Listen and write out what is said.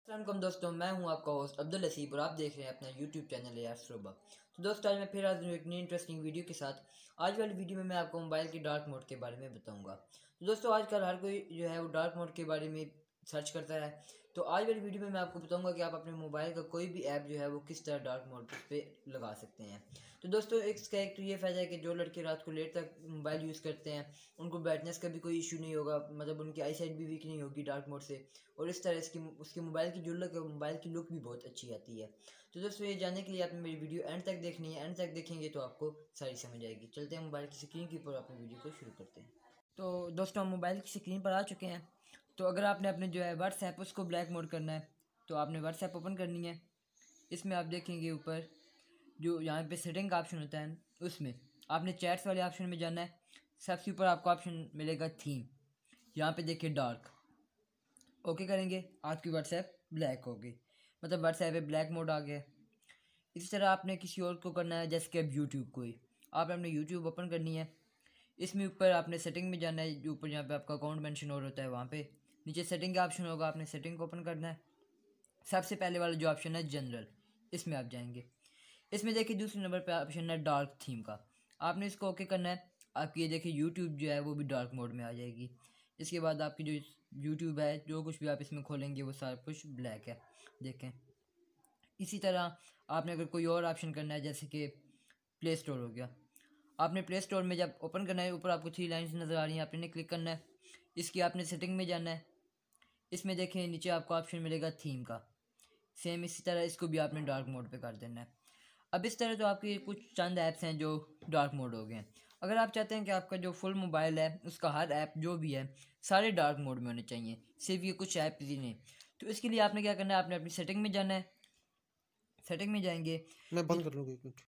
अस्सलाम दोस्तों, मैं हूं आपका होस्ट अब्दुल हसीब और आप देख रहे हैं अपना यूट्यूब चैनल यासरोबा। तो दोस्तों, आज मैं फिर हाजिर हूं एक नई इंटरेस्टिंग वीडियो के साथ। आज वाली वीडियो में मैं आपको मोबाइल के डार्क मोड के बारे में बताऊंगा। तो दोस्तों, आजकल हर कोई जो है वो डार्क मोड के बारे में सर्च करता है। तो आज वाली वीडियो में मैं आपको बताऊंगा कि आप अपने मोबाइल का कोई भी ऐप जो है वो किस तरह डार्क मोड पे लगा सकते हैं। तो दोस्तों, इसका एक तो ये फ़ायदा है कि जो लड़के रात को लेट तक मोबाइल यूज़ करते हैं उनको ब्राइटनेस का भी कोई इशू नहीं होगा, मतलब उनकी आई साइट भी वीक नहीं होगी डार्क मोड से। और इस तरह उसकी मोबाइल की जो लुक है, मोबाइल की लुक भी बहुत अच्छी आती है। तो दोस्तों, ये जानने के लिए आपने मेरी वीडियो एंड तक देखनी है। एंड तक देखेंगे तो आपको सारी समझ आएगी। चलते हैं मोबाइल की स्क्रीन के ऊपर अपनी वीडियो को शुरू करते हैं। तो दोस्तों, हम मोबाइल की स्क्रीन पर आ चुके हैं। तो अगर आपने अपने जो है व्हाट्सएप उसको ब्लैक मोड करना है तो आपने व्हाट्सएप ओपन करनी है। इसमें आप देखेंगे ऊपर जो यहाँ पे सेटिंग का ऑप्शन होता है उसमें आपने चैट्स वाले ऑप्शन में जाना है। सबसे ऊपर आपको ऑप्शन मिलेगा थीम, यहाँ पे देखिए डार्क। ओके करेंगे, आपकी व्हाट्सएप ब्लैक होगी, मतलब व्हाट्सएप पे ब्लैक मोड आ गया। इसी तरह आपने किसी और को करना है, जैसे कि अब यूट्यूब को ही आपने अपने यूट्यूब ओपन करनी है। इसमें ऊपर आपने सेटिंग में जाना है, ऊपर जहाँ पे आपका अकाउंट मेंशन हो होता है वहाँ पे नीचे सेटिंग का ऑप्शन होगा, आपने सेटिंग को ओपन करना है। सबसे पहले वाला जो ऑप्शन है जनरल, इसमें आप जाएंगे। इसमें देखिए दूसरे नंबर पर ऑप्शन है डार्क थीम का, आपने इसको ओके करना है। आपकी ये देखिए यूट्यूब जो है वो भी डार्क मोड में आ जाएगी। इसके बाद आपकी जो यूट्यूब है, जो कुछ भी आप इसमें खोलेंगे वो सारा कुछ ब्लैक है, देखें। इसी तरह आपने अगर कोई और ऑप्शन करना है, जैसे कि प्ले स्टोर हो गया, आपने प्ले स्टोर में जब ओपन करना है ऊपर आपको 3 लाइन्स नज़र आ रही हैं, आपने क्लिक करना है। इसकी आपने सेटिंग में जाना है। इसमें देखें नीचे आपको ऑप्शन मिलेगा थीम का, सेम इसी तरह इसको भी आपने डार्क मोड पे कर देना है। अब इस तरह तो आपके कुछ चंद ऐप्स हैं जो डार्क मोड हो गए हैं। अगर आप चाहते हैं कि आपका जो फुल मोबाइल है उसका हर ऐप जो भी है सारे डार्क मोड में होने चाहिए, सिर्फ ये कुछ ऐप ही नहीं, तो इसके लिए आपने क्या करना है, आपने अपनी सेटिंग में जाना है। सेटिंग में जाएंगे। मैं बंद कर लूँगी कुछ।